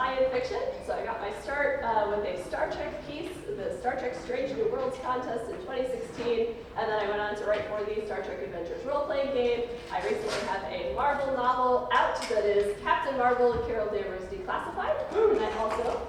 science fiction. So I got my start with a Star Trek piece, the Star Trek Strange New Worlds contest in 2016, and then I went on to write for the Star Trek Adventures role-playing game. I recently have a Marvel novel out that is Captain Marvel, Carol Danvers Declassified, and I also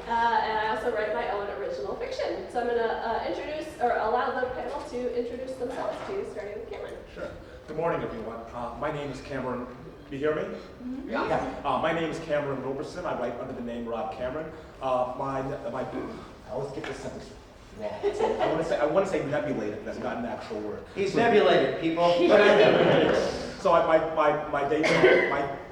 and I also write my own original fiction. So I'm going to introduce, or allow the panel to introduce themselves to you, starting with Cameron. Sure. Good morning, everyone. My name is Cameron. You hear me? Mm-hmm. Yeah. My name is Cameron Roberson. I write under the name Rob Cameron. I always get this sentence wrong. So I want to say nebulated. That's not an actual word. He's nebulated, people. So my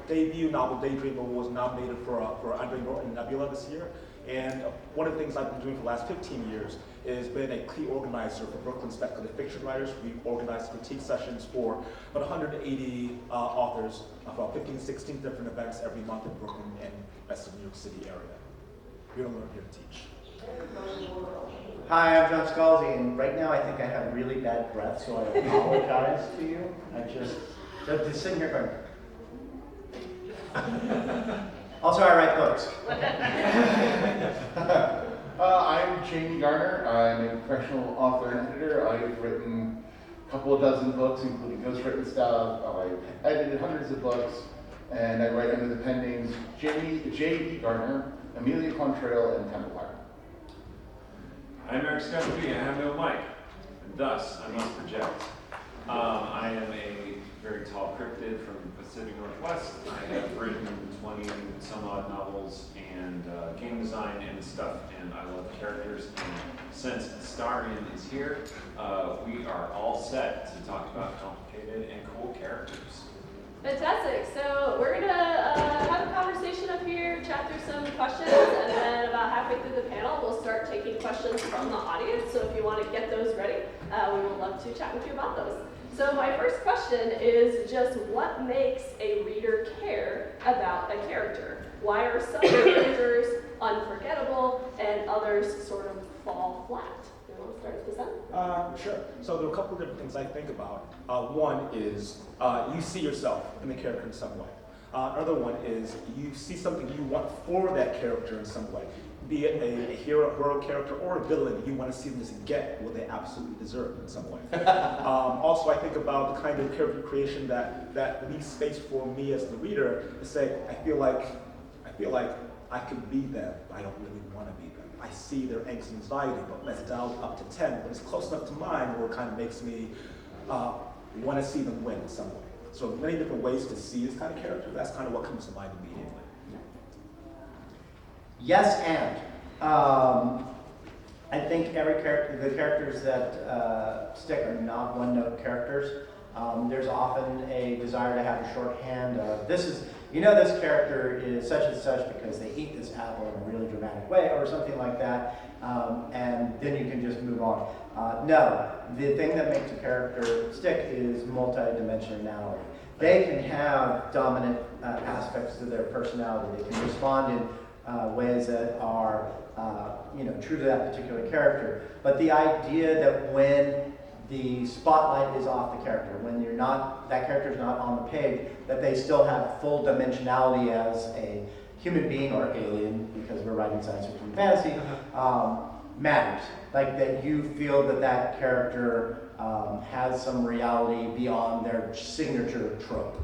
debut novel, Daydreamer, was nominated for Andre Norton Nebula this year. And one of the things I've been doing for the last 15 years is been a key organizer for Brooklyn speculative fiction writers. We organized critique sessions for about 180 authors about 15, 16 different events every month in Brooklyn and rest of the New York City area. Here to learn, here to teach. Hi, I'm John Scalzi, and right now I think I have really bad breath, so I apologize to you. I just sitting here going. Also, I write books. I'm Jamie Garner. I'm a professional author and editor. I've written a couple of dozen books, including ghostwritten stuff. I've edited hundreds of books, and I write under the pen names J.B. Garner, Amelia Contrail, and Temple Fire. I'm Erik. I have no mic, and thus I must project. I am a very tall cryptid from the Pacific Northwest. I have written 20 some odd novels and game design and stuff, and I love characters. And since Starian is here, we are all set to talk about complicated and cool characters. Fantastic. So we're going to have a conversation up here, chat through some questions, and then about halfway through the panel, we'll start taking questions from the audience. So if you want to get those ready, we would love to chat with you about those. So my first question is just what makes a reader care about a character? Why are some characters unforgettable and others sort of fall flat? You want to start with this end? Sure. So there are a couple of different things I think about. One is you see yourself in the character in some way. Another one is you see something you want for that character in some way. Be it a hero character or a villain, you want to see them just get what they absolutely deserve in some way. Also, I think about the kind of character creation that leaves space for me as the reader to say, I feel like I could be them, but I don't really want to be them. I see their angst and anxiety, but let's dial up to 10, but it's close enough to mine where it kind of makes me want to see them win in some way. So many different ways to see this kind of character. That's kind of what comes to mind immediately. Yes, and. I think the characters that stick are not one-note characters. There's often a desire to have a shorthand of, this character is such and such because they eat this apple in a really dramatic way, or something like that, and then you can just move on. No, the thing that makes a character stick is multidimensionality. They can have dominant aspects to their personality. They can respond in ways that are true to that particular character. But the idea that when the spotlight is off the character, when that character's not on the page, that they still have full dimensionality as a human being or alien, because we're writing science fiction and fantasy, matters. Like that you feel that character has some reality beyond their signature trope.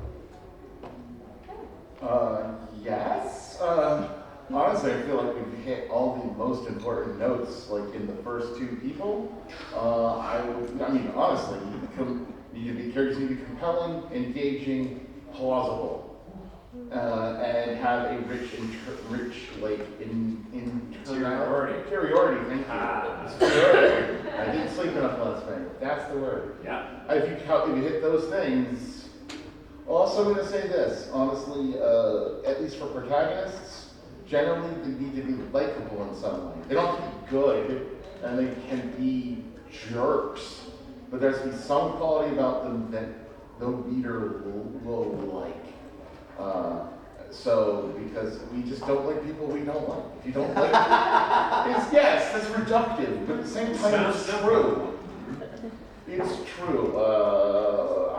Yes. Honestly, I feel like we've hit all the most important notes, like in the first two people. Honestly, characters need to be compelling, engaging, plausible, and have a rich interiority. Thank you. Superiority. I didn't sleep enough last night. That's the word. Yeah. If you hit those things. Also, I'm going to say this honestly, at least for protagonists. Generally, they need to be likable in some way. They don't have to be good, and they can be jerks, but there's to be some quality about them that the reader will like. Because we just don't like people we don't like. If you don't like yes, that's reductive, but at the same time, it's true. It's true.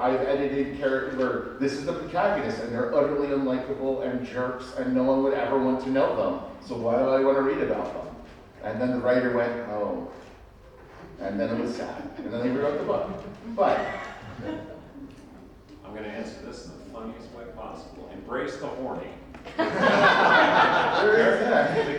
I've edited characters where this is the protagonist and they're utterly unlikable and jerks and no one would ever want to know them. So why do I want to read about them? And then the writer went, oh. And then it was sad. And then they rewrote the book. But I'm going to answer this in the funniest way possible. Embrace the horny. The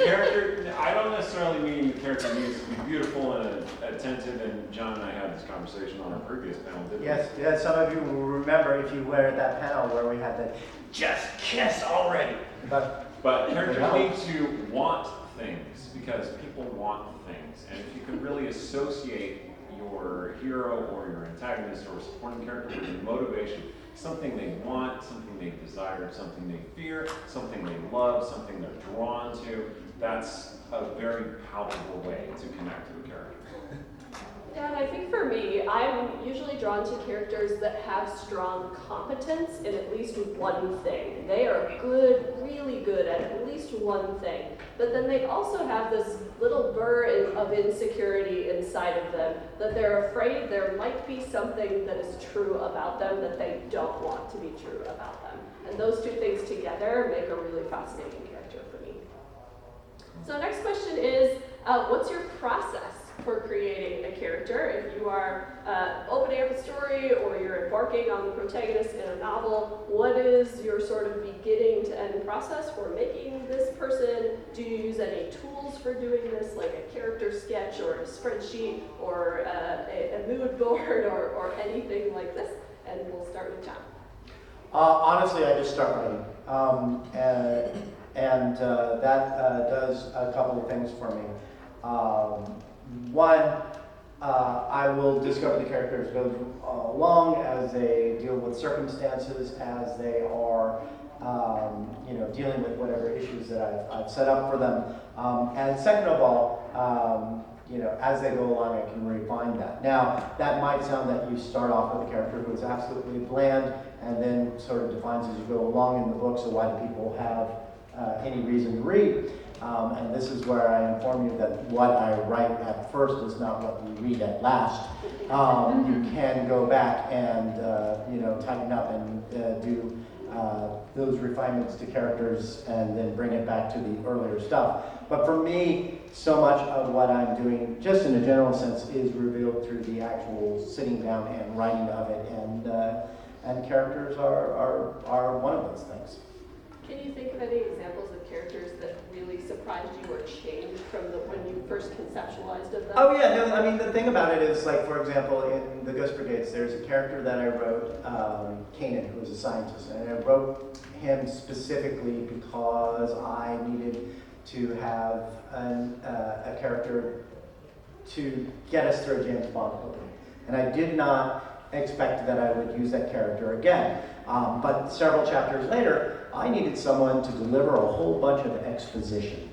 character, I don't necessarily mean the character needs to be beautiful and attentive, and John and I had this conversation on our previous panel, didn't we? Yes, some of you will remember if you were at that panel where we had the just kiss already. But characters need to want things because people want things, and if you can really associate your hero or your antagonist or supporting character with a motivation, something they want, something they desire, something they fear, something they love, something they're drawn to, that's a very palpable way to connect to a character. Yeah, and I think for me, I'm usually drawn to characters that have strong competence in at least one thing. They are good, really good at least one thing. But then they also have this little burr of insecurity inside of them that they're afraid there might be something that is true about them that they don't want to be true about them. And those two things together make a really fascinating character for me. So next question is, what's your process for creating a character? If you are opening up a story or you're embarking on the protagonist in a novel, what is your sort of beginning to end process for making this person? Do you use any tools for doing this, like a character sketch or a spreadsheet or a mood board or anything like this? And we'll start with John. honestly, I just start writing. That does a couple of things for me. One, I will discover the character as goes along, as they deal with circumstances, as they are, dealing with whatever issues that I've set up for them. And second of all, as they go along, I can refine that. Now, that might sound that you start off with a character who is absolutely bland, and then sort of defines as you go along in the book. So why do people have any reason to read? And this is where I inform you that what I write at first is not what you read at last. You can go back and tighten up and do those refinements to characters and then bring it back to the earlier stuff. But for me, so much of what I'm doing, just in a general sense, is revealed through the actual sitting down and writing of it, and characters are one of those things. Can you think of any examples of characters that really surprised you or changed from when you first conceptualized of them? Oh yeah, no, I mean the thing about it is, like, for example, in the Ghost Brigades, there's a character that I wrote, Kanan, who was a scientist, and I wrote him specifically because I needed to have a character to get us through a James Bond movie. And I did not expect that I would use that character again. But several chapters later, I needed someone to deliver a whole bunch of exposition.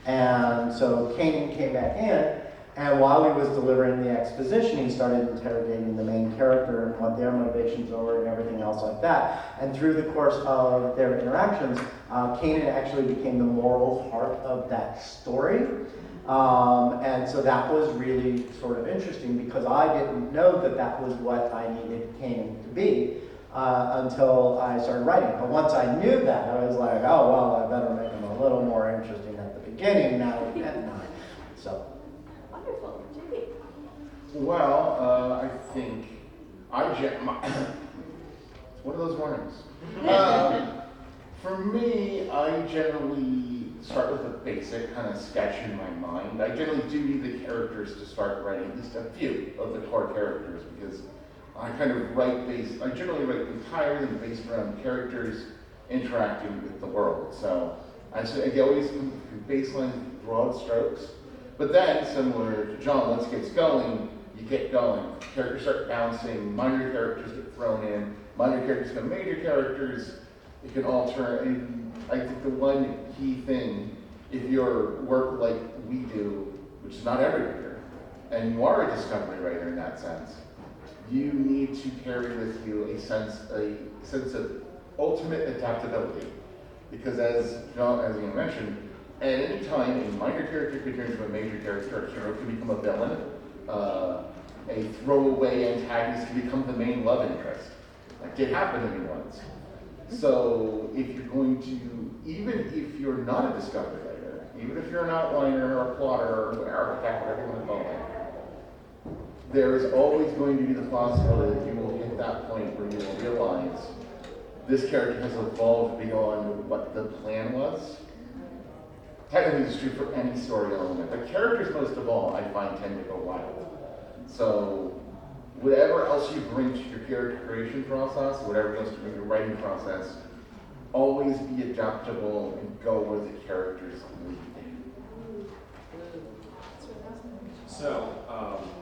And so Kanan came back in, and while he was delivering the exposition, he started interrogating the main character and what their motivations were and everything else like that. And through the course of their interactions, Kanan actually became the moral heart of that story. And so that was really sort of interesting because I didn't know that that was what I needed Kanan to be until I started writing. But once I knew that, I was like, oh, well, I better make him a little more interesting at the beginning now at night. So. Wonderful. Jamie. Well, I think it's one of those mornings. For me, I generally start with a basic kind of sketch in my mind. I generally do need the characters to start writing, at least a few of the core characters, because I generally write entirely based around characters interacting with the world. So I always baseline broad strokes. But then, similar to John, once it gets going, you get going. Characters start bouncing, minor characters get thrown in, minor characters become major characters. It can alter, and I think the one key thing, if you work like we do, which is not every writer, and you are a discovery writer in that sense, you need to carry with you a sense of ultimate adaptability. Because as you mentioned, at any time, a minor character could turn into a major character, a hero can become a villain, a throwaway antagonist can become the main love interest. Like, it happened to me once. So if you're going to, even if you're not a discovery writer, even if you're an outliner or a plotter or an architect, whatever you want to call it, there is always going to be the possibility that you will hit that point where you will realize this character has evolved beyond what the plan was. Technically, it's true for any story element, but characters, most of all, I find tend to go wild. So, whatever else you bring to your character creation process, whatever else you bring to your writing process, always be adaptable and go where the characters lead. So,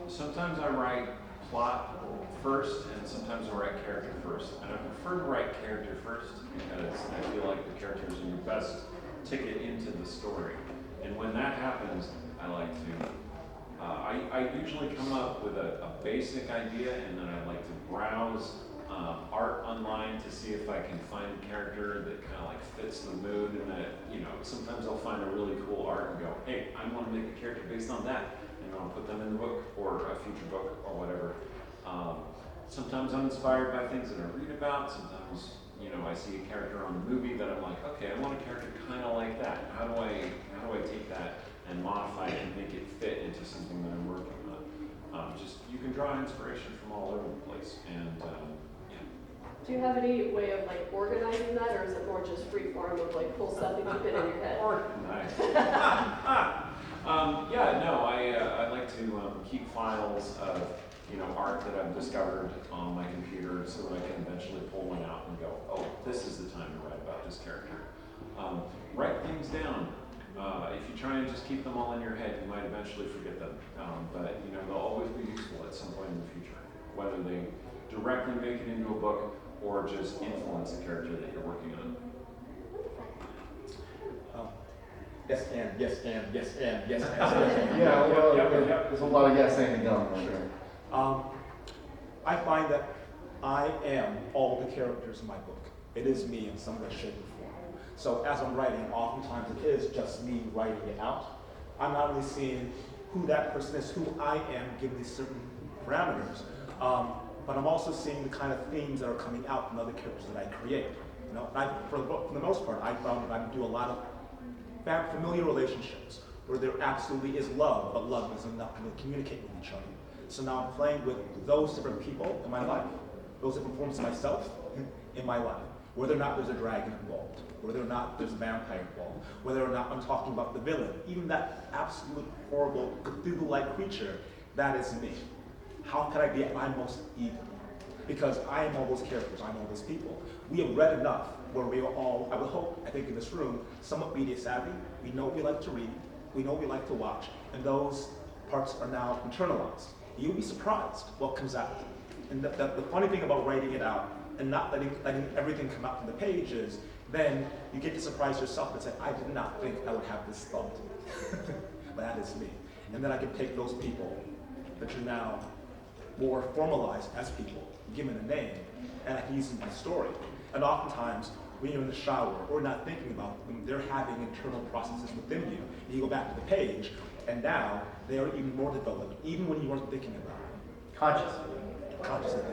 sometimes I write plot first, and sometimes I write character first. And I prefer to write character first because I feel like the characters are your best ticket into the story. And when that happens, I like to, I usually come up with a basic idea, and then I like to browse art online to see if I can find a character that kind of like fits the mood, and that, you know, sometimes I'll find a really cool art and go, hey, I want to make a character based on that, and I'll put them in the book or a future book or whatever. Sometimes I'm inspired by things that I read about. Sometimes, you know, I see a character on a movie that I'm like, okay, I want a character kind of like that. How do I take that and modify it and make it fit into something that I'm working on? Just, you can draw inspiration from all over the place, and yeah. Do you have any way of like organizing that, or is it more just free form of like pull stuff and keep it in your head? Organized. Yeah, no, I like to keep files of, you know, art that I've discovered on my computer, so that I can eventually pull one out and go, oh, this is the time to write about this character. Write things down. If you try and just keep them all in your head, you might eventually forget them. But you know, they'll always be useful at some point in the future, whether they directly make it into a book or just influence the character that you're working on. Yes, and, yes, and, yes, and, yes, and. Yeah, well, Yep. there's a lot of yes and going on there. I find that I am all the characters in my book. It is me in some way, shape, or form. So as I'm writing, oftentimes it is just me writing it out. I'm not really seeing who that person is, who I am, given these certain parameters. But I'm also seeing the kind of themes that are coming out in other characters that I create. You know, for the most part, I found that I do a lot of familiar relationships where there absolutely is love, but love isn't enough to communicate with each other. So now I'm playing with those different people in my life, those different forms of myself in my life, whether or not there's a dragon involved, whether or not there's a vampire involved, whether or not I'm talking about the villain, even that absolute horrible Cthulhu-like creature, that is me. How can I be at my most evil? Because I am all those characters, I'm all those people. We have read enough where we are all, I would hope, I think in this room, somewhat media savvy. We know what we like to read, we know what we like to watch, and those parts are now internalized. You'll be surprised what comes out. And the funny thing about writing it out and not letting everything come out from the page is then you get to surprise yourself and say, I did not think I would have this thought. But that is me. And then I can take those people that are now more formalized as people, given a name, and I can use them in the story. And oftentimes, when you're in the shower or not thinking about them, they're having internal processes within you. And you go back to the page, and now they are even more developed, even when you weren't thinking about it. Consciously.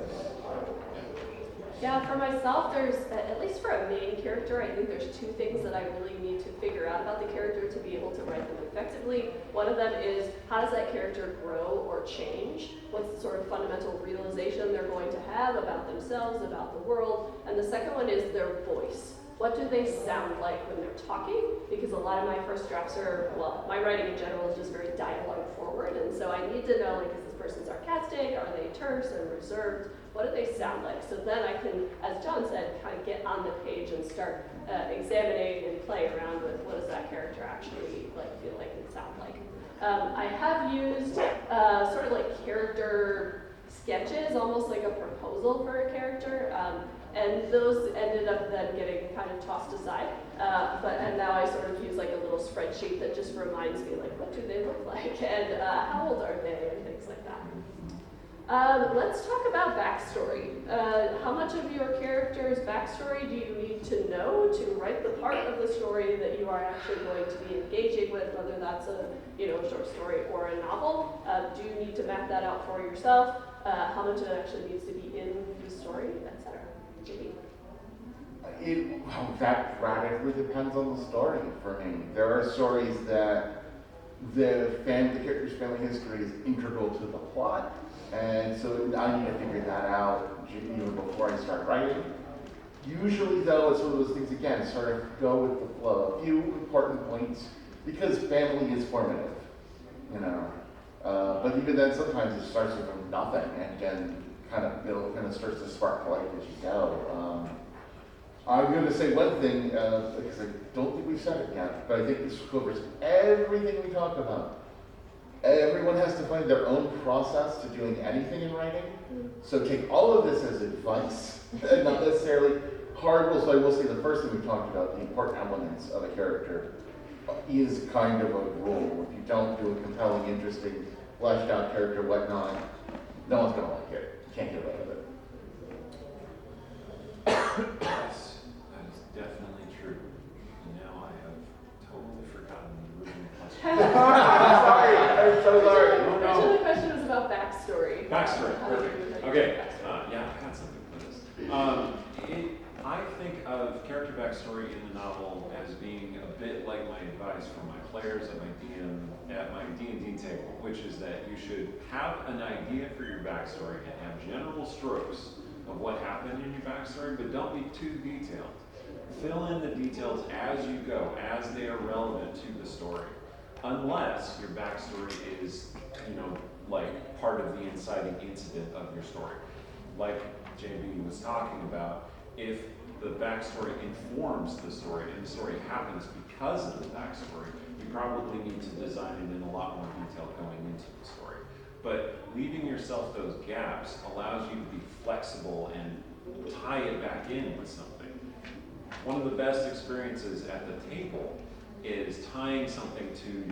Yeah, for myself, there's, at least for a main character, I think there's two things that I really need to figure out about the character to be able to write them effectively. One of them is, how does that character grow or change? What's the sort of fundamental realization they're going to have about themselves, about the world? And the second one is their voice. What do they sound like when they're talking? Because a lot of my first drafts are, well, my writing in general is just very dialogue forward, and so I need to know, like, is this person sarcastic? Are they terse or reserved? What do they sound like? So then I can, as John said, kind of get on the page and start examining and playing around with what does that character actually like feel like and sound like. I have used sort of like character sketches, almost like a proposal for a character. And those ended up then getting kind of tossed aside. And now I sort of use like a little spreadsheet that just reminds me, like, what do they look like? And how old are they? And things like that. Let's talk about backstory. How much of your character's backstory do you need to know to write the part of the story that you are actually going to be engaging with, whether that's a short story or a novel? Do you need to map that out for yourself? How much it actually needs to be in the story, etc.? That radically depends on the story for me. There are stories that the character's family history is integral to the plot, and so I need to figure that out even before I start writing. Usually, though, it's one of those things, again, sort of go with the flow. A few important points, because family is formative, you know. But even then, sometimes it starts with nothing, and then kind of starts to spark life as you go. I'm going to say one thing, because I don't think we've said it yet, but I think this covers everything we talk about. Everyone has to find their own process to doing anything in writing. So take all of this as advice, and not necessarily hard rules. So I will say the first thing we talked about, the important elements of a character, is kind of a rule. If you don't do a compelling, interesting, fleshed out character, whatnot, no one's going to like it. You can't get rid of it. Yes, that is definitely true. Now I have totally forgotten the original question. Sorry, I'm so sorry. Actually, the question was about backstory. Backstory, How do you perfect. like Okay, backstory? yeah, I had something for this. I think of character backstory in the novel as being a bit like my advice for my players at my D&D table, which is that you should have an idea for your backstory and have general strokes of what happened in your backstory, but don't be too detailed. Fill in the details as you go, as they are relevant to the story. Unless your backstory is, like part of the inciting incident of your story. Like JB was talking about, if the backstory informs the story and the story happens because of the backstory, you probably need to design it in a lot more detail going into the story. But leaving yourself those gaps allows you to be flexible and tie it back in with something. One of the best experiences at the table is tying something to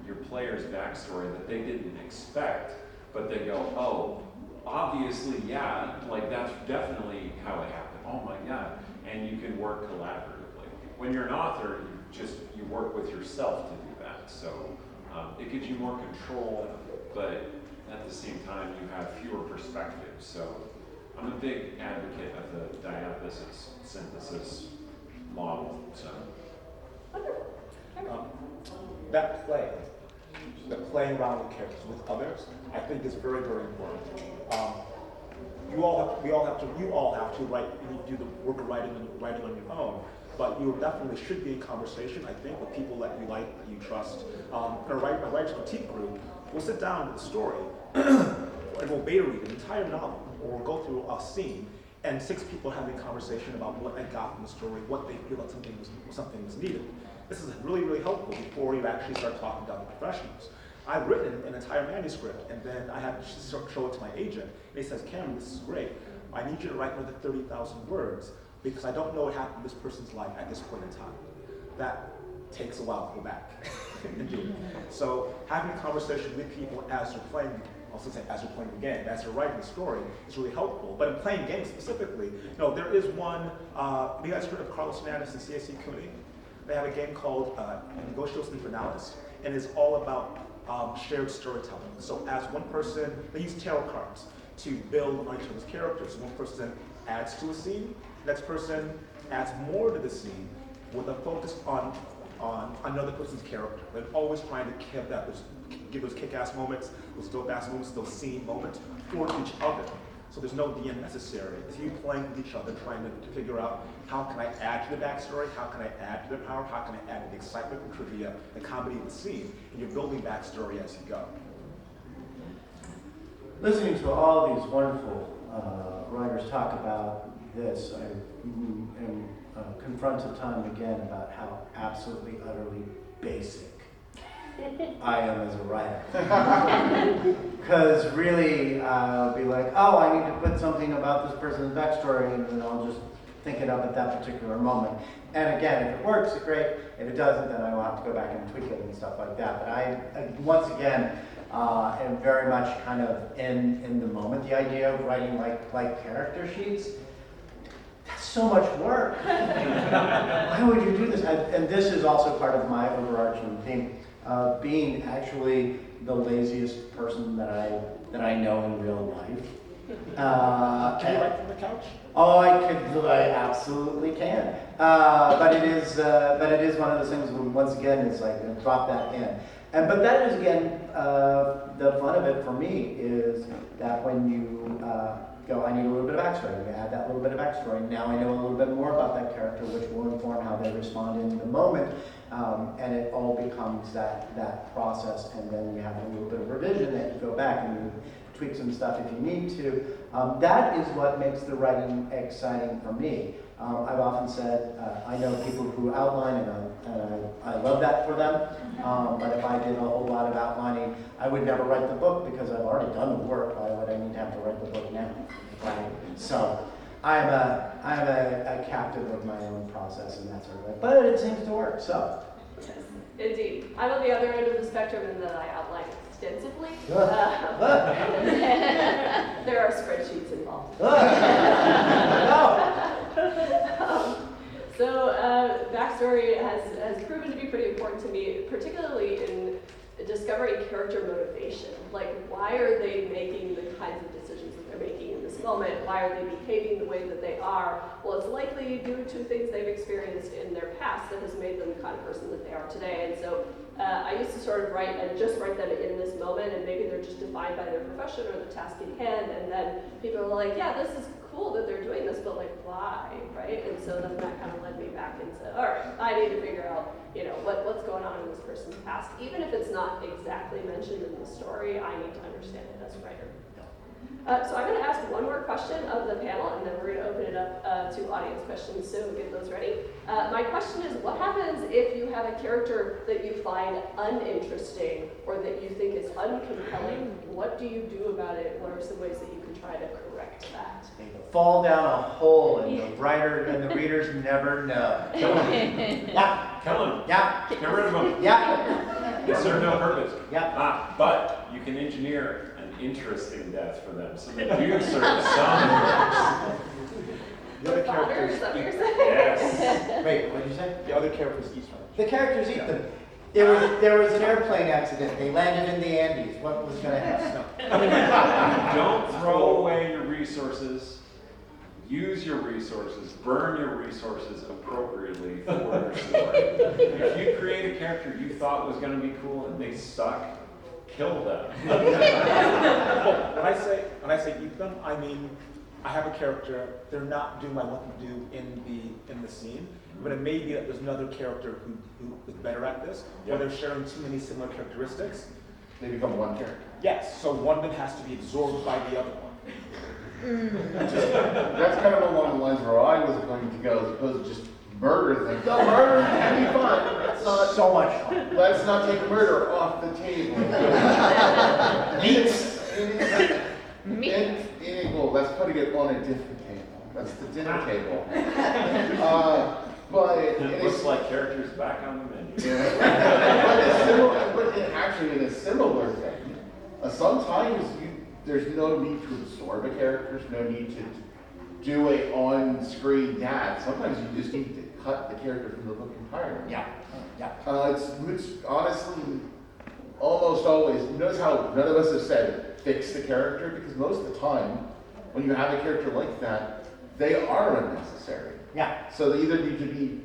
your player's backstory that they didn't expect, but they go, oh, obviously, yeah, like that's definitely how it happened. Oh my God. And you can work collaboratively. When you're an author, you work with yourself to do that. So it gives you more control, but at the same time, you have fewer perspectives. So I'm a big advocate of the diathesis synthesis model. So That the playing around with characters with others, I think is very, very important. You all have to write, do the work of writing on your own, but you definitely should be in conversation, I think, with people that you like, that you trust. A writer's critique group will sit down with a story and we'll beta read an entire novel, or we'll go through a scene, and 6 people having a conversation about what they got from the story, what they feel that something was needed. This is really, really helpful before you actually start talking to other professionals. I've written an entire manuscript, and then I have to show it to my agent, and he says, Cameron, this is great. I need you to write another 30,000 words, because I don't know what happened in this person's life at this point in time. That takes a while to go back and do it. So having a conversation with people as you're playing, as you're playing the game, as you're writing the story, is really helpful. But in playing games specifically, there is one, you guys heard of Carlos Hernandez and CAC Cooney? They have a game called Negocios Infernalis, and it's all about shared storytelling. So as one person, they use tarot cards to build on each other's characters. One person adds to a scene, the next person adds more to the scene with a focus on another person's character. They're always trying to give those kick-ass moments, those dope-ass moments, those scene moments for each other. So there's no DM necessary. It's you playing with each other, trying to figure out how can I add to the backstory, how can I add to the power, how can I add to the excitement, the trivia, the comedy of the scene, and you're building backstory as you go. Listening to all these wonderful writers talk about this, I am confronted time and again about how absolutely, utterly basic I am as a writer. Because really, I'll be like, oh, I need to put something about this person's backstory, and then I'll just think it up at that particular moment. And again, if it works, great. If it doesn't, then I will have to go back and tweak it and stuff like that. But I once again, am very much kind of in the moment. The idea of writing like character sheets, that's so much work. Why would you do this? And this is also part of my overarching theme. Being actually the laziest person that I know in real life, Can you write from the couch? Oh, I absolutely can. But it is one of those things. Once again, it's like drop that in. But that is again the fun of it for me is that when you go, I need a little bit of backstory. We add that little bit of backstory. Now I know a little bit more about that character, which will inform how they respond in the moment, and it all becomes that process. And then you have a little bit of revision that you go back and you tweak some stuff if you need to. That is what makes the writing exciting for me. I've often said, I know people who outline, and I love that for them, but if I did a whole lot of outlining, I would never write the book because I've already done the work. Why would I need to have to write the book now? Right? So I'm a captive of my own process and that sort of way, but it seems to work, so. Yes, indeed. I'm on the other end of the spectrum in that I outline extensively. There are spreadsheets involved. So backstory has proven to be pretty important to me, particularly in discovering character motivation. Like, why are they making the kinds of decisions that they're making in this moment? Why are they behaving the way that they are? Well, it's likely due to things they've experienced in their past that has made them the kind of person that they are today. And so I used to sort of write them in this moment, and maybe they're just defined by their profession or the task in hand, and then people are like, yeah, this is cool that they're doing this, but like, why, right? And so then that kind of led me back into, all right, I need to figure out, what's going on in this person's past. Even if it's not exactly mentioned in the story, I need to understand it as a writer. So I'm going to ask one more question of the panel, and then we're going to open it up to audience questions, so get those ready. My question is, what happens if you have a character that you find uninteresting or that you think is uncompelling? What do you do about it? What are some ways that you can try to correct that? They fall down a hole, and the writer and the readers never know. Kill him. Yeah. Kill him. Yeah. Get rid of him. Yeah. It served no purpose. Yeah. But you can engineer interesting death for them, so they do serve some purpose. The other Garner, characters is that what eat you're them. saying? Yes. Wait, what did you say? The other characters eat them. The characters eat Yeah. them. There was an airplane accident. They landed in the Andes. What was going to happen? Don't throw away your resources. Use your resources. Burn your resources appropriately for your story. If you create a character you thought was going to be cool and they suck, kill them. When I say eat them, I mean I have a character. They're not doing what I want them to do in the scene, but it may be that there's another character who is better at this, or they're sharing too many similar characteristics. They become one character. Yes, so one of them has to be absorbed by the other one. That's kind of along the lines where I was going to go, as opposed to just murder things. No, murder can be fun. Let's not, So much fun. let's not take murder off the table. Well, that's putting it on a different table. That's the dinner table. But It looks like characters back on the menu. but actually, in a similar thing, sometimes there's no need to absorb a character. There's no need to do a on-screen dad. Sometimes you just need to cut the character from the book entirely. Yeah. Yeah. It's honestly almost always. Notice how none of us have said fix the character, because most of the time, when you have a character like that, they are unnecessary. Yeah. So they either need to be,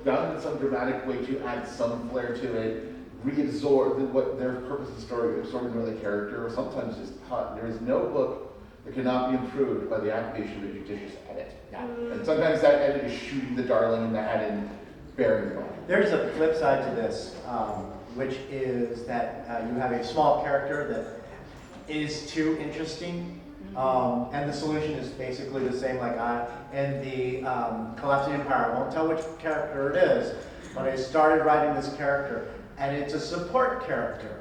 done in some dramatic way to add some flair to it, reabsorb what their purpose of the story, absorbing another character, or sometimes just cut. There is no book that cannot be improved by the application of a judicious edit. Yeah. And sometimes that edit is shooting the darling in the head and burying the body. There's a flip side to this, which is that you have a small character that is too interesting, and the solution is basically the same. Like in the Collapsing Empire, I won't tell which character it is, but I started writing this character, and it's a support character.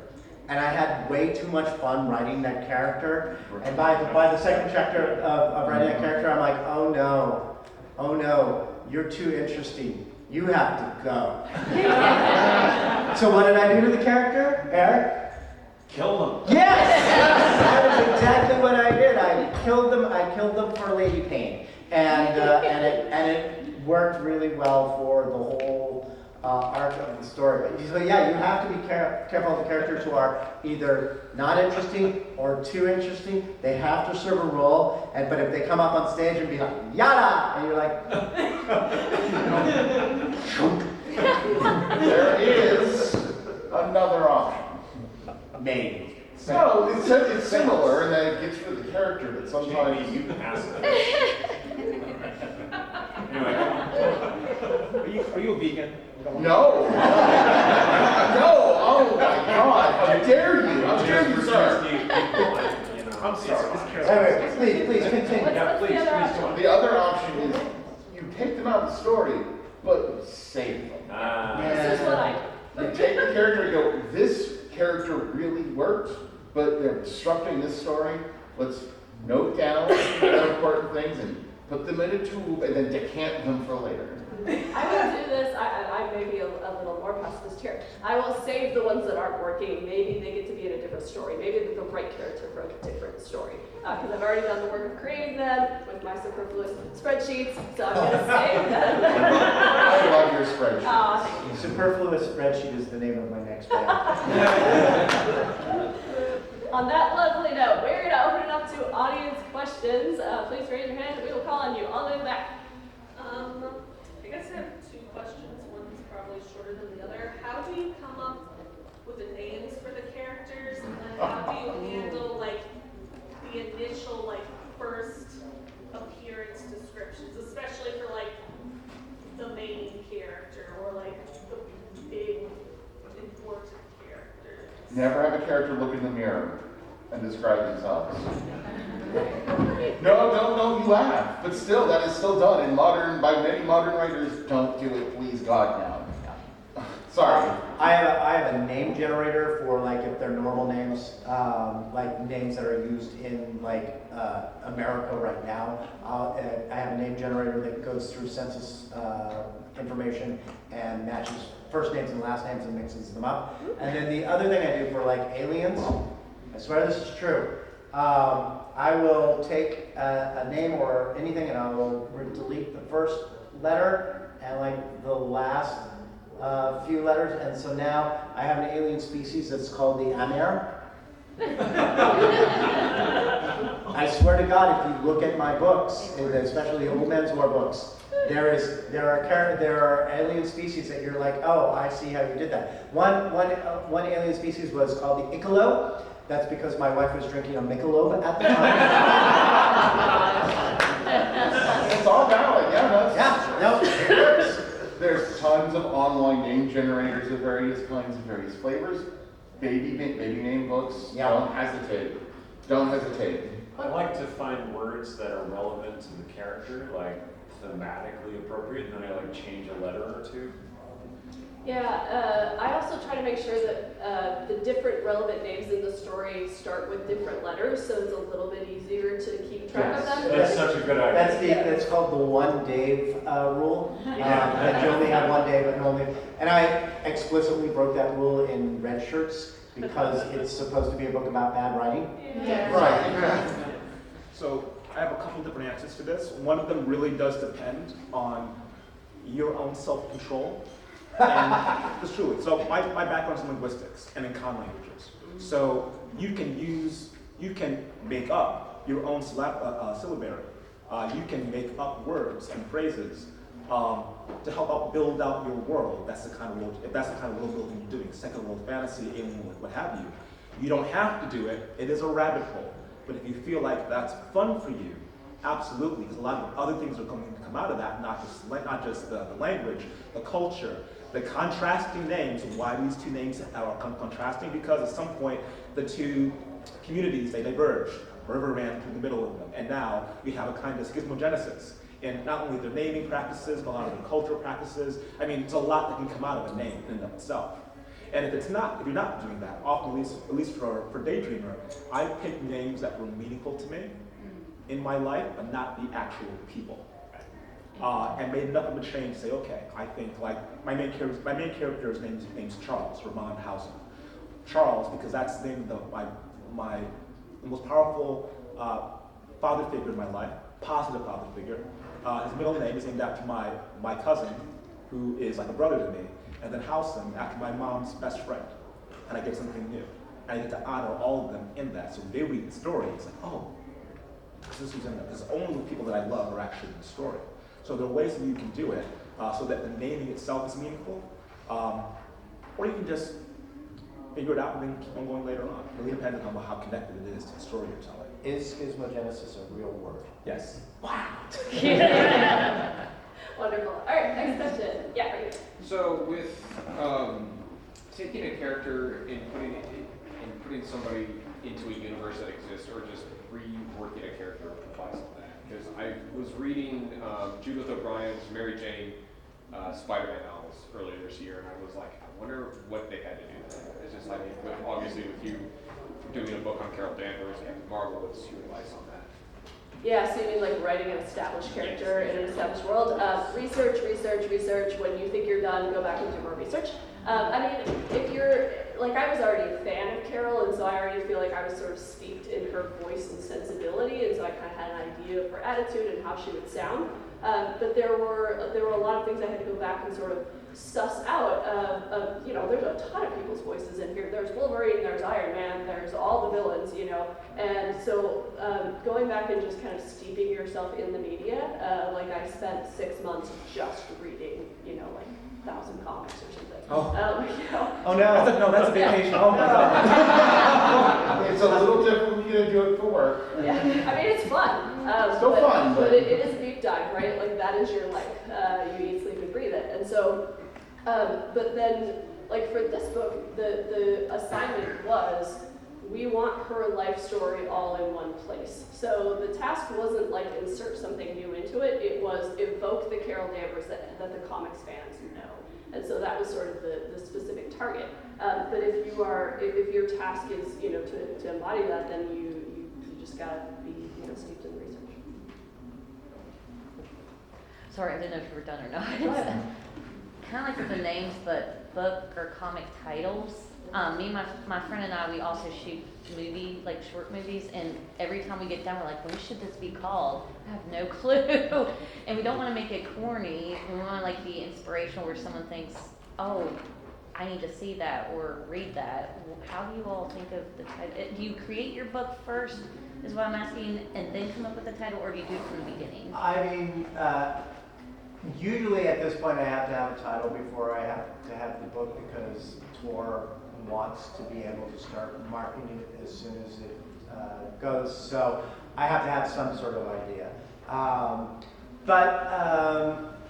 And I had way too much fun writing that character. And by the second chapter of writing that character, I'm like, oh no, you're too interesting. You have to go. So what did I do to the character, Eric? Kill them. Yes! That is exactly what I did. I killed them for Lady Pain. And it worked really well for the whole arc of the story. But yeah, you have to be careful of the characters who are either not interesting or too interesting. They have to serve a role, but if they come up on stage and be like, yada, and you're like, There is another option. maybe. No, it's similar in that it gets rid of the character, but sometimes Jamie, you pass it. Anyway, Are you a vegan? No! No! Oh my God! How dare you! How dare you, sir! I'm sorry, this Wait, wait, please continue. What's the other please option? go on. The other option is you take them out of the story, but save them. This is what I You take the character and go, this character really worked, but they're disrupting this story. Let's note down the important things and put them in a tube and then decant them for later. I will do this. I may be a little more pessimist here. I will save the ones that aren't working. Maybe they get to be in a different story. Maybe they're the right character for a different story. Because I've already done the work of creating them with my superfluous spreadsheets, so I'm going to save them. I love your spreadsheet. Thank you. Superfluous Spreadsheet is the name of my next band. On that lovely note, we're going to open it up to audience questions. Please raise your hand. We will call on you all the way back. I guess I have two questions. One's probably shorter than the other. How do you come up with the names for the characters? And then how do you handle like the initial first appearance descriptions, especially for like the main character or like the big important characters? Never have a character look in the mirror and describe themselves. No, you laugh. But still, that is still done by many modern writers. Don't do it, please God, now. Sorry. I have a name generator for like if they're normal names, like names that are used in like America right now. I have a name generator that goes through census information and matches first names and last names and mixes them up. And then the other thing I do for like aliens, I swear this is true. I will take a name or anything and I will delete the first letter and like the last few letters, and so now I have an alien species that's called the Amer. I swear to God, if you look at my books, especially the Old Man's War books, there are alien species that you're like, oh, I see how you did that. One alien species was called the Icalo. That's because my wife was drinking a Michelob at the time. It's all valid, Yeah, no, it works. There's tons of online name generators of various kinds and various flavors. Baby name books. Yeah. Don't hesitate. I like to find words that are relevant to the character, like thematically appropriate, and then I like change a letter or two. Yeah, I also try to make sure that the different relevant names in the story start with different letters, so it's a little bit easier to keep track of them. That's such a good idea. That's called the one Dave rule. That you only have one Dave, and I explicitly broke that rule in Red Shirts because it's supposed to be a book about bad writing. Yeah. Right. So I have a couple different answers to this. One of them really does depend on your own self-control. And it's true. So my background's in linguistics and in con languages. So you can make up your own syllabary. You can make up words and phrases to help out build out your world. That's the kind of world building you're doing. Second world fantasy, alien, what have you. You don't have to do it. It is a rabbit hole. But if you feel like that's fun for you, absolutely, because a lot of other things are going to come out of that, not just the language, the culture, the contrasting names. Why these two names are contrasting? Because at some point, the two communities, they diverged. A river ran through the middle of them, and now we have a kind of schismogenesis in not only their naming practices, but a lot of their cultural practices. I mean, it's a lot that can come out of a name in and of itself. And if you're not doing that, often, at least for Daydreamer, I pick names that were meaningful to me in my life, but not the actual people. And made enough of a change to say, okay, I think like my main character's name's Charles, Ramon Hausen. Charles, because that's the name of my most powerful father figure in my life, positive father figure. His middle name is named after my cousin, who is like a brother to me, and then house him after my mom's best friend, and I get something new. And I get to honor all of them in that. So when they read the story, it's like, oh, this is who's in there. Because only the people that I love are actually in the story. So there are ways that you can do it so that the naming itself is meaningful, or you can just figure it out and then keep on going later on. Really depending on how connected it is to the story you're telling. Is schismogenesis a real word? Yes. Wow. Wonderful. All right, next question. Yeah, right here. So with taking a character and putting somebody into a universe that exists, or just reworking a character applies to that. Because I was reading Judith O'Brien's Mary Jane Spider-Man novels earlier this year, and I was like, I wonder what they had to do there. It's just like, obviously with you doing a book on Carol Danvers, Captain Marvel, what's your advice on that? Yeah, so you mean like writing an established character in an established world? Research. When you think you're done, go back and do more research. I mean, if you're, like I was already a fan of Carol, and so I already feel like I was sort of steeped in her voice and sensibility, and so I kind of had an idea of her attitude and how she would sound. But there were a lot of things I had to go back and sort of suss out of, you know, there's a ton of people's voices in here. There's Wolverine, there's Iron Man, there's all the villains, you know. And so going back and just kind of steeping yourself in the media, like I spent 6 months just reading, you know, like 1,000 comics or something. Oh. You know. Oh no! No, that's a vacation. Oh my God. It's a little different when you do it for work. Yeah, I mean, it's fun. Still fun, but it is a deep dive, right? Like, that is your life. You eat, sleep, and breathe it. And so, but then, like, for this book, the assignment was, we want her life story all in one place. So the task wasn't, like, insert something new into it. It was evoke the Carol Danvers that the comics fans know. And so that was sort of the specific target. But if your task is, you know, to embody that, then you just gotta be, you know, steeped in research. Sorry, I didn't know if you were done or not. Go ahead. Kind of like with the names, but book or comic titles. Me and my friend and I, we also shoot short movies, and every time we get done, we're like, what should this be called? I have no clue. And we don't want to make it corny. We want to like be inspirational where someone thinks, oh, I need to see that or read that. How do you all think of the title? Do you create your book first, is what I'm asking, and then come up with the title, or do you do it from the beginning? I mean, usually at this point I have to have a title before I have to have the book, because Tor wants to be able to start marketing it as soon as it goes. So I have to have some sort of idea.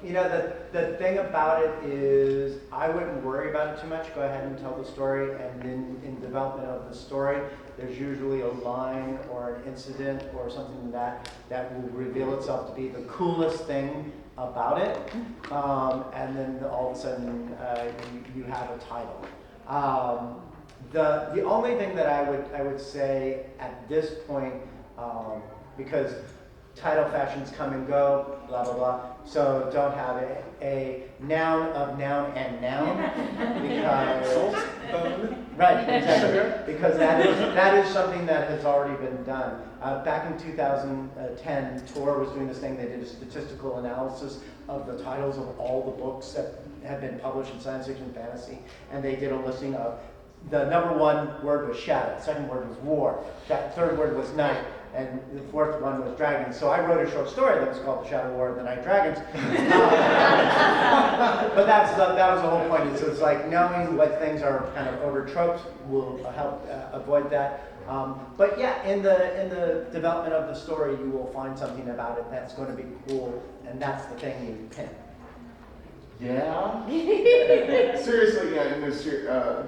You know, the thing about it is I wouldn't worry about it too much. Go ahead and tell the story, and then in development of the story, there's usually a line or an incident or something that will reveal itself to be the coolest thing about it, and then all of a sudden you have a title. The only thing that I would say at this point, because title fashions come and go, blah blah blah. So don't have a noun of noun and noun, because right, exactly, because that is something that has already been done. Back in 2010, Tor was doing this thing. They did a statistical analysis of the titles of all the books that had been published in science fiction and fantasy, and they did a listing of the number one word was shadow, the second word was war, that third word was night, and the fourth one was dragons. So I wrote a short story that was called The Shadow War of the Night Dragons. But that was the whole point. So it's like knowing what things are kind of over tropes will help avoid that. But yeah, in the development of the story, you will find something about it that's going to be cool, and that's the thing you pin. Yeah. Seriously, yeah.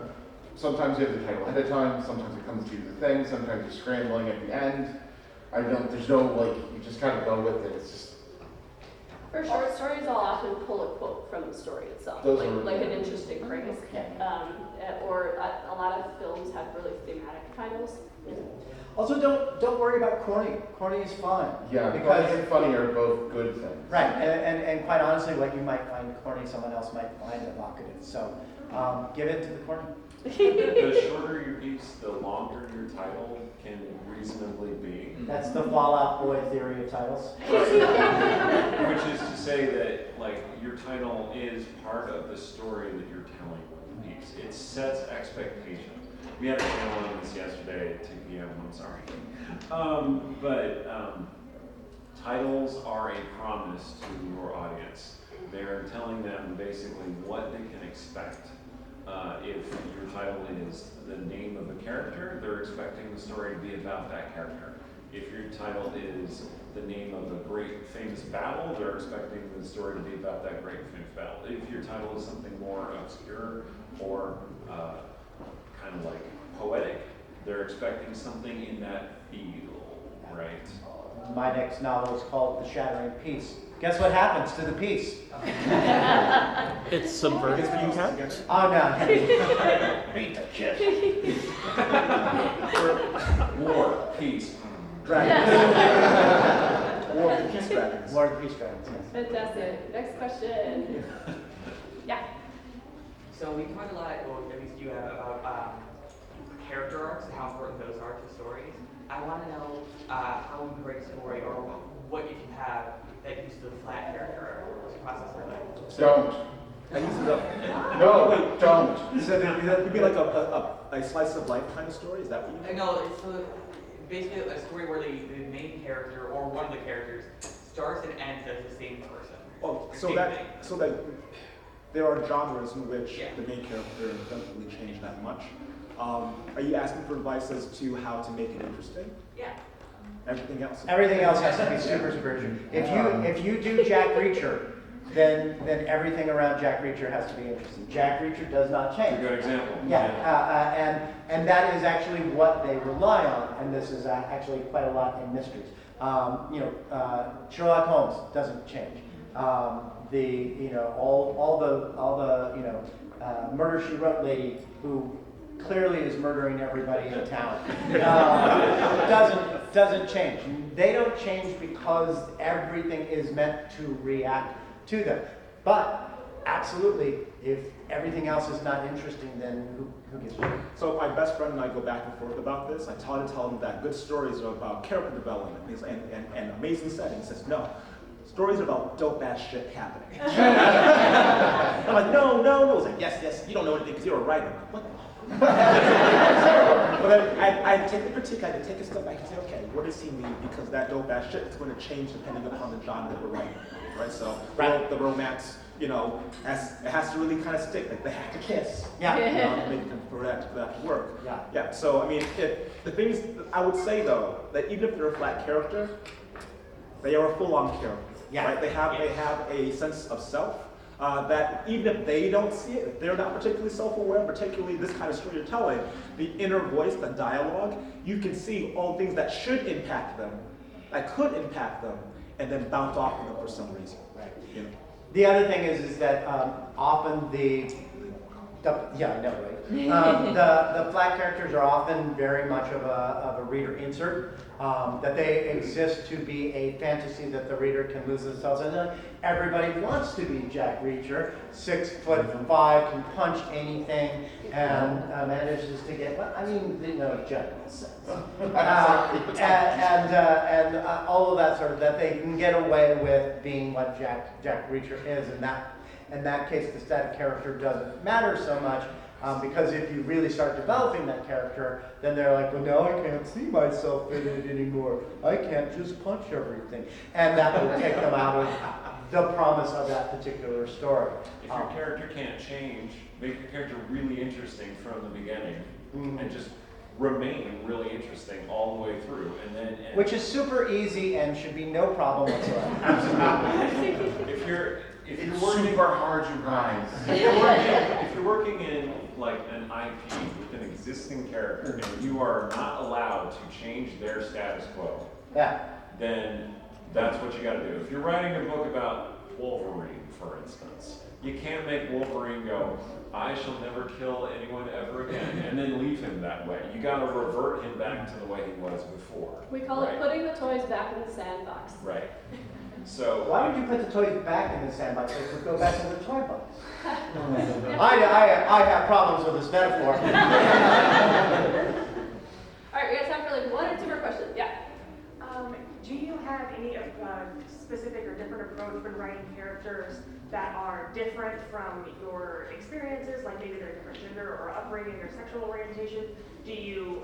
Sometimes you have the title ahead of time. Sometimes it comes to you the thing. Sometimes you're scrambling at the end. There's no like. You just kind of go with it. It's just. For short stories, I'll often pull a quote from the story itself, Those like are- an interesting phrase. Or a lot of films have really thematic titles. Also, don't worry about corny. Corny is fine. Yeah, because funny and funny are both good things. right, and quite honestly, what you might find corny, someone else might find evocative. So give it to the corny. The shorter your piece, the longer your title can reasonably be. That's the Fallout Boy theory of titles. Which is to say that, like, your title is part of the story that you're telling with the piece. It sets expectation. We had a panel on this yesterday at 2 p.m. I'm sorry. Titles are a promise to your audience. They're telling them basically what they can expect. If your title is the name of a character, they're expecting the story to be about that character. If your title is the name of a great famous battle, they're expecting the story to be about that great famous battle. If your title is something more obscure or kind of like poetic, they're expecting something in that field, right? My next novel is called The Shattering Peace. Guess what happens to the piece? It's subverted. It's Oh no. beat the shit. War, peace. Dragons. War of the Peace Dragons. War of Peace Dragons, yes. Fantastic. Next question. Yeah. So we talked a lot, or at least you have, about character arcs and how important those are to stories. I want to know how you write a story or what you can have that uses the flat character arc. What's the process like? Don't. I use it up. No, don't. So that would be like a slice of life kind of story? Is that what you I mean? know it's basically a story where the main character or one of the characters starts and ends as the same person. Oh, Or so same that thing. there are genres in which Yeah. the main character doesn't really change that much. Are you asking for advice as to how to make it interesting? Yeah. Everything else? Everything else has to be super spiritual. If you do Jack Reacher, then everything around Jack Reacher has to be interesting. Jack Reacher does not It's a change. good example. Yeah, and that is actually what they rely on, and this is actually quite a lot in mysteries. Sherlock Holmes doesn't change. All the Murder She Wrote lady who clearly is murdering everybody in town doesn't change. They don't change because everything is meant to react to them. But absolutely, if everything else is not interesting, then who gives a shit? So my best friend and I go back and forth about this. I try to tell him that good stories are about character development and amazing settings. He says, no, stories are about dope ass shit happening. I'm like, no. He's like, yes, you don't know anything because you're a writer. I'm like, what? But then I take the critique, I take a step back and say, okay, what does he mean? Because that dope ass shit is going to change depending upon the genre that we're writing, right? So the romance, it has to really kind of stick. Like they have to kiss, for that to work. Yeah. So I mean, the things I would say though that even if they're a flat character, they are a full-on character. Yeah. Right? They have a sense of self. That even if they don't see it, if they're not particularly self-aware, particularly this kind of story you're telling, the inner voice, the dialogue, you can see all things that should impact them, that could impact them, and then bounce off of them for some reason. Right. The other thing is that often the flat characters are often very much of a reader insert. That they exist to be a fantasy that the reader can lose themselves in. Everybody wants to be Jack Reacher, 6'5", can punch anything, and manages to get, general sense. And all of that sort of, that they can get away with being what Jack Reacher is, and in that case, the static character doesn't matter so much. Because if you really start developing that character, then they're like, well, now I can't see myself in it anymore. I can't just punch everything. And that will take them out of the promise of that particular story. If your character can't change, make your character really interesting from the beginning, and just remain really interesting all the way through, and then which is super easy and should be no problem whatsoever. Absolutely. If you're working super hard, you guys. if you're working in like an IP with an existing character and you are not allowed to change their status quo, then that's what you got to do. If you're writing a book about Wolverine, for instance, You can't make Wolverine go, I shall never kill anyone ever again, and then leave him that way. You gotta revert him back to the way he was before. We call it putting the toys back in the sandbox. Right. So. Why would you put the toys back in the sandbox? They would go back in the toy box. I have problems with this metaphor. All right, we got time for like one or two more questions. Yeah. Do you have any specific or different approach when writing characters that are different from your experiences, like maybe they're a different gender or upbringing or sexual orientation? Do you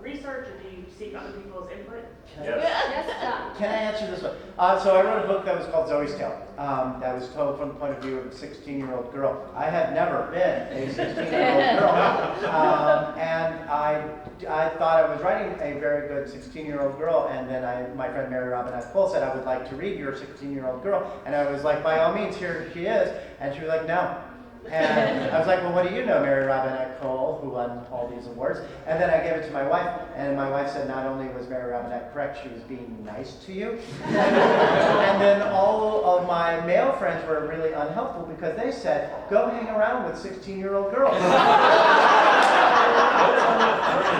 research or do you seek other people's input? Yes, John. Can I answer this one? So I wrote a book that was called Zoe's Tale. That was told from the point of view of a 16-year-old girl. I have never been a 16-year-old girl. And I thought I was writing a very good 16-year-old girl, and then my friend Mary Robinette Cole said, I would like to read your 16-year-old girl. And I was like, by all means, here she is. And she was like, no. And I was like, well, what do you know, Mary Robinette Cole, who won all these awards? And then I gave it to my wife, and my wife said not only was Mary Robinette correct, she was being nice to you. And then all of my male friends were really unhelpful because they said, go hang around with 16-year-old girls.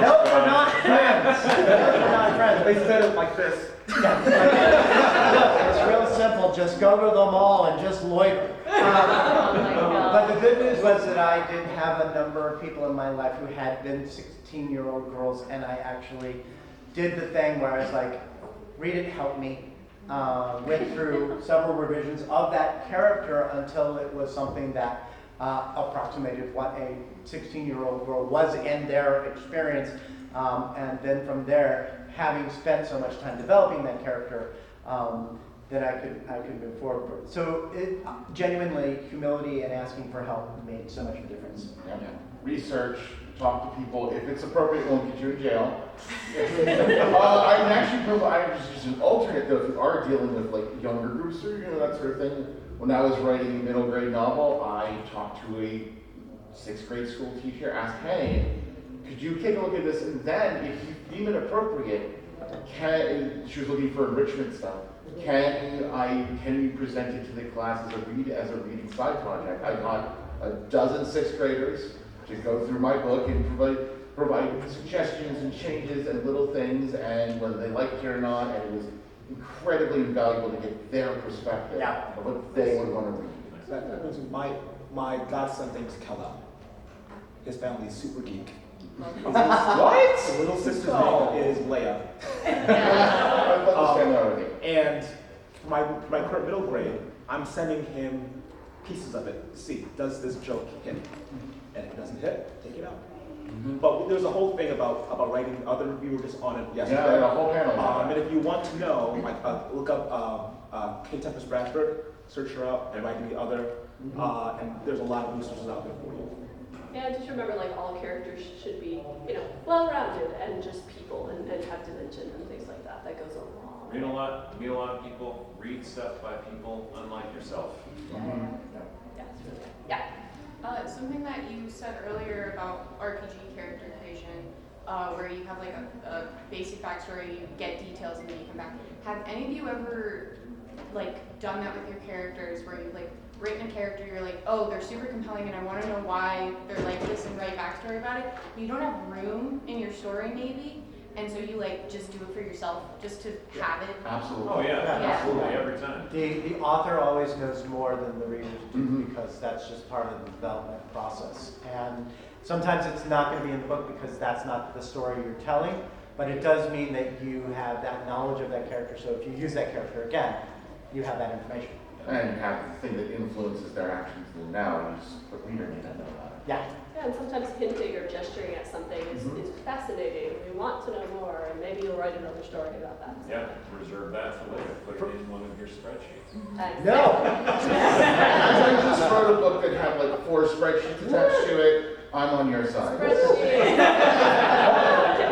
Nope, we're not friends. We're not friends. They said it like this. Yeah, it's real simple. Just go to the mall and just loiter. But the good news was that I did have a number of people in my life who had been 16-year-old girls, and I actually did the thing where I was like, read it, help me. Went through several revisions of that character until it was something that approximated what a 16-year-old girl was in their experience. And then from there, having spent so much time developing that character, then I could move forward. So genuinely, humility and asking for help made so much of a difference. Yeah. Research, talk to people. If it's appropriate, it won't get you in jail. I can actually provide just an alternate though. If you are dealing with like younger groups or that sort of thing. When I was writing a middle grade novel, I talked to a 6th grade school teacher, asked, hey, could you take a look at this? And then, if you deem it appropriate, she was looking for enrichment stuff. Can you present it to the class as a reading side project? I got a dozen 6th graders to go through my book and provide suggestions and changes and little things, and whether they liked it or not, and it was incredibly invaluable to get their perspective of what they would want to read. My godson name's Kelli. His family is super geek. What? The little sister's name is Leia. And for my current middle grade, I'm sending him pieces of it. See, does this joke hit? And if it doesn't hit, take it out. But there's a whole thing about writing. We were just on it yesterday. Yeah, a whole panel. And if you want to know, look up Kate Tempest Bradford, search her out, and write the other. And there's a lot of resources out there for you. Yeah, just remember, like, all characters should be, well-rounded and just people and have dimension and things like that. That goes a long way. Meet a lot of people, read stuff by people unlike yourself. Yeah, it's really good. Yeah. Something that you said earlier about RPG character creation, where you have like a basic backstory, you get details, and then you come back. Have any of you ever like done that with your characters, where you've like written a character, you're like, oh, they're super compelling, and I want to know why they're like this, and write backstory about it. You don't have room in your story, maybe, and so you like just do it for yourself, just to have it. Absolutely. Oh yeah, Yeah. absolutely, every time. The author always knows more than the readers do because that's just part of the development process. And sometimes it's not going to be in the book because that's not the story you're telling, but it does mean that you have that knowledge of that character. So if you use that character again, you have that information. And have the thing that influences their actions in the now, and the reader need to know about it. Yeah. Yeah, and sometimes hinting or gesturing at something is fascinating. We want to know more, and maybe you'll write another story about that. Yeah, reserve that for later. Put it in one of your spreadsheets. No! I just wrote a book that had like 4 spreadsheets attached to it. I'm on your side. Spreadsheet.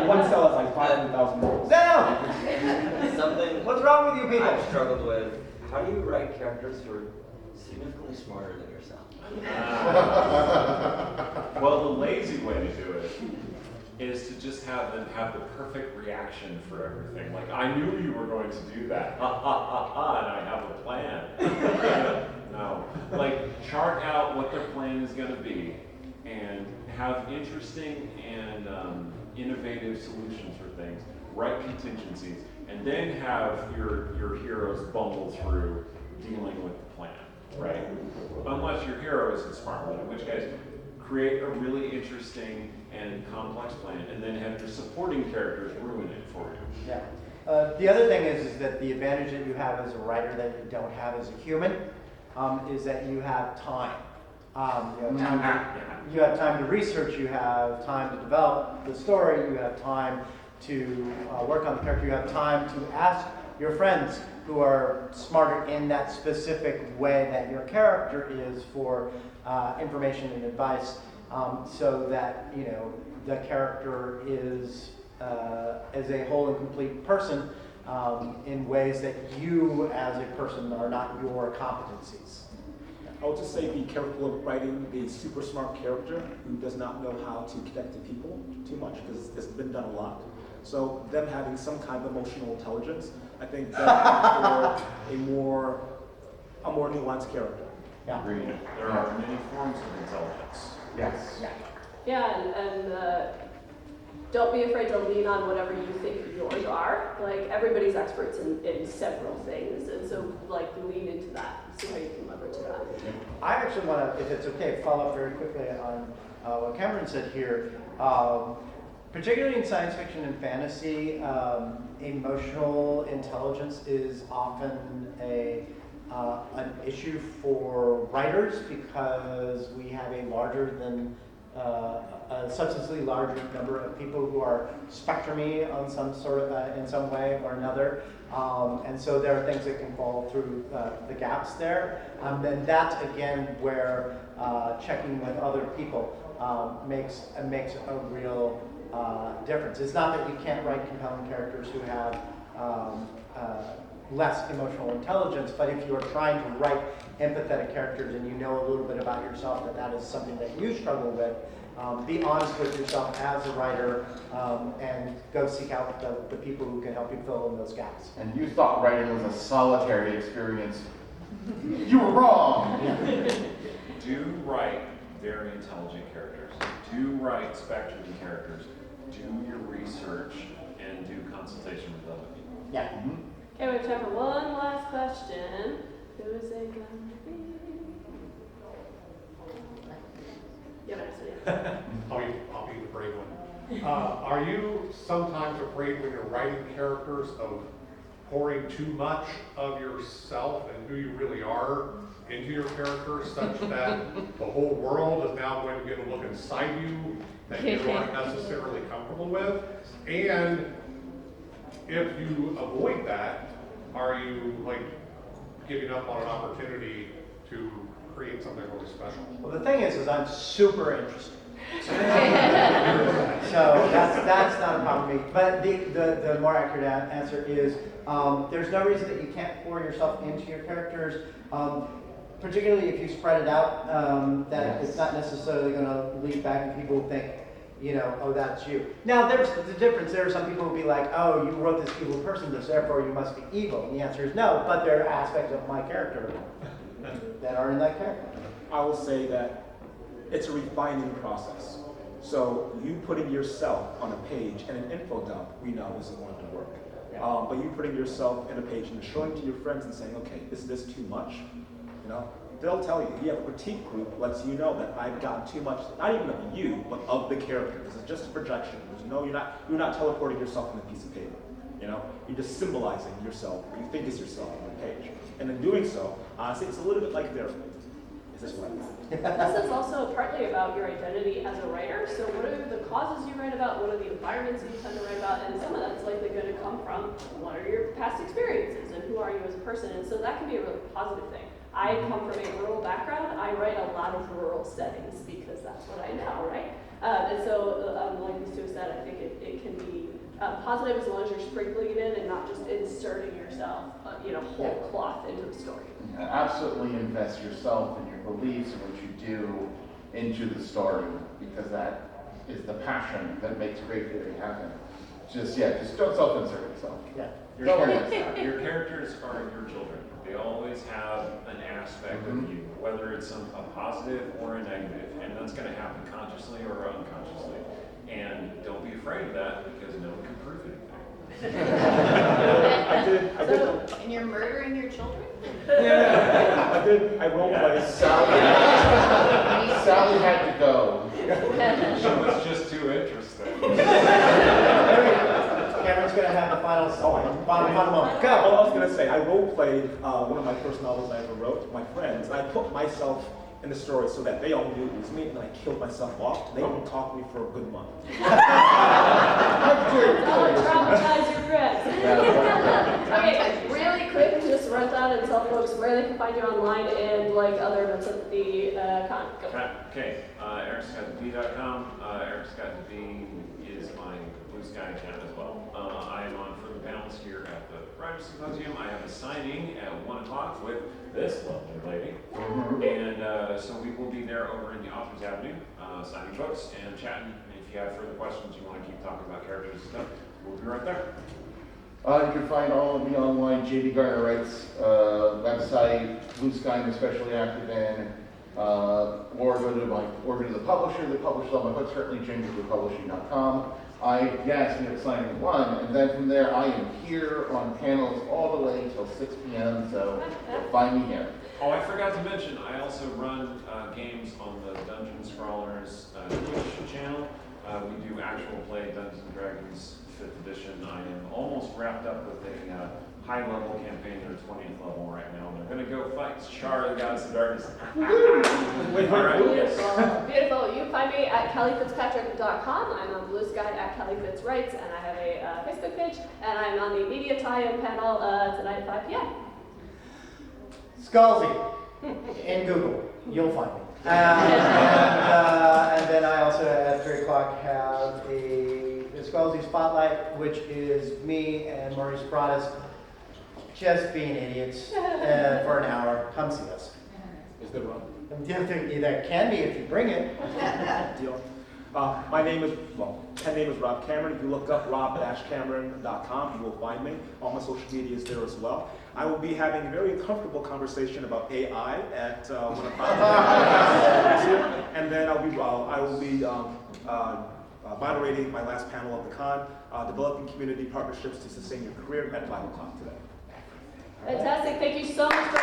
One cell is like 500,000 words. No! Something What's wrong with you people? I've struggled with. How do you write characters who are significantly smarter than yourself? Well, the lazy way to do it is to just have them have the perfect reaction for everything. Like, I knew you were going to do that. Ha ha ha ha, and I have a plan. No. Like, chart out what their plan is going to be and have interesting and innovative solutions for things, write contingencies, and then have your heroes bumble through dealing with the plan, right? Unless your hero isn't smart with it, in which case, create a really interesting and complex plan, and then have your supporting characters ruin it for you. Yeah. The other thing is that the advantage that you have as a writer that you don't have as a human is that you have time. You have time to research, you have time to develop the story, you have time to work on the character, you have time to ask your friends who are smarter in that specific way that your character is for information and advice, so that the character is as a whole and complete person in ways that you as a person are not your competencies. I would just say be careful of writing a super smart character who does not know how to connect to people too much, because it's been done a lot. So them having some kind of emotional intelligence, I think that for a more nuanced character. Yeah. Agreed. There are many forms of intelligence. Yes. Yeah, and don't be afraid to lean on whatever you think yours are. Like, everybody's experts in several things, and so like lean into that. See how you can leverage that. I actually want to, if it's okay, follow up very quickly on what Cameron said here. Particularly in science fiction and fantasy, emotional intelligence is often an issue for writers because we have a substantially larger number of people who are spectrumy on some sort of in some way or another, and so there are things that can fall through the gaps there. And that's again where checking with other people makes a real difference. It's not that you can't write compelling characters who have less emotional intelligence, but if you are trying to write empathetic characters and you know a little bit about yourself that is something that you struggle with, be honest with yourself as a writer and go seek out the people who can help you fill in those gaps. And you thought writing was a solitary experience. You were wrong! Do write very intelligent characters. Do write spectrum characters. Do your research and do consultation with other people. Yeah. Mm-hmm. Okay, we have time for one last question. Who is it gonna be? You have an answer. I'll be the brave one. Are you sometimes afraid when you're writing characters of pouring too much of yourself and who you really are into your characters, such that the whole world is now going to get a look inside you that you aren't necessarily comfortable with? And if you avoid that, are you like giving up on an opportunity to create something really special? Well, the thing is I'm super interested. So that's not a problem for me. But the more accurate answer is there's no reason that you can't pour yourself into your characters, particularly if you spread it out, that it's not necessarily going to lead back and people will think, oh, that's you. Now, there's the difference. There are some people who will be like, oh, you wrote this evil person, so therefore you must be evil. And the answer is no, but there are aspects of my character that are in that character. I will say that it's a refining process. So you putting yourself on a page and an info dump, we know isn't going to work. Yeah. But you putting yourself in a page and showing to your friends and saying, okay, is this too much? They'll tell you. You have a critique group lets you know that I've gotten too much, not even of you, but of the character. This is just a projection. You're not teleporting yourself on a piece of paper. You're just symbolizing yourself, what you think is yourself on the page. And in doing so, honestly, it's a little bit like therapy. Is this what I mean? This is also partly about your identity as a writer. So what are the causes you write about? What are the environments you tend to write about? And some of that's likely going to come from what are your past experiences and who are you as a person? And so that can be a really positive thing. I come from a rural background. I write a lot of rural settings because that's what I know, right? And so, like Ms. Stu said, I think it can be positive as long as you're sprinkling it in and not just inserting yourself, whole cloth into the story. Absolutely invest yourself and your beliefs and what you do into the story, because that is the passion that makes great theory happen. Just don't self-insert yourself. Yeah. Your characters are your children. They always have an aspect of you, whether it's a positive or a negative, and that's going to happen consciously or unconsciously. And don't be afraid of that because no one can prove anything. I did. And you're murdering your children? I role played. Sally had to go. She was just too interesting. Cameron's gonna have the final moment. Well, Go! I was gonna say, I role played one of my first novels I ever wrote, my friends, and I put myself in the story so that they all knew it was me, and then I killed myself off. They didn't talk to me for a good month. Traumatize your friends. Okay, really quick, just run down and tell folks where they can find you online and like other events at the con. Go. Okay, ericscottb.com. Ericscottb is my Blue Sky account as well. I am on for the panels here at the Writers Symposium. I have a signing at 1 o'clock with this lovely lady. And so we will be there over in the Authors Avenue, signing books and chatting. And if you have further questions, you want to keep talking about characters and stuff, we'll be right there. You can find all of me online, JB Garner Writes website, Blue Sky I'm especially active in, or go to the publisher. The publisher's on my book, certainly gingerpublishing.com. Yes, we have signing 1, and then from there I am here on panels all the way till 6 p.m., so find me here. Oh, I forgot to mention, I also run games on the Dungeon Scrawlers Twitch channel. We do actual play Dungeons & Dragons 5th edition. I am almost wrapped up with a high-level campaign, their 20th level right now. They're going to go fight Char, the Goddess of Darkness. Beautiful. You can find me at KelliFitzpatrick.com. I'm on Blue Sky at Kelli Fitz Writes, and I have a Facebook page, and I'm on the Media Tie-In panel tonight at 5 p.m. Scalzi, in Google, you'll find me. And then I also at 3 o'clock have the Scalzi Spotlight, which is me and Maurice Broadus just being idiots for an hour. Come see us. Is there one? There can be if you bring it. Deal. My name is, pen name is Rob Cameron. If you look up rob-cameron.com, you will find me. All my social media is there as well. I will be having a very uncomfortable conversation about AI at 1 o'clock. And then I will be moderating my last panel of the con, developing community partnerships to sustain your career at 5 o'clock today. Fantastic. Thank you so much for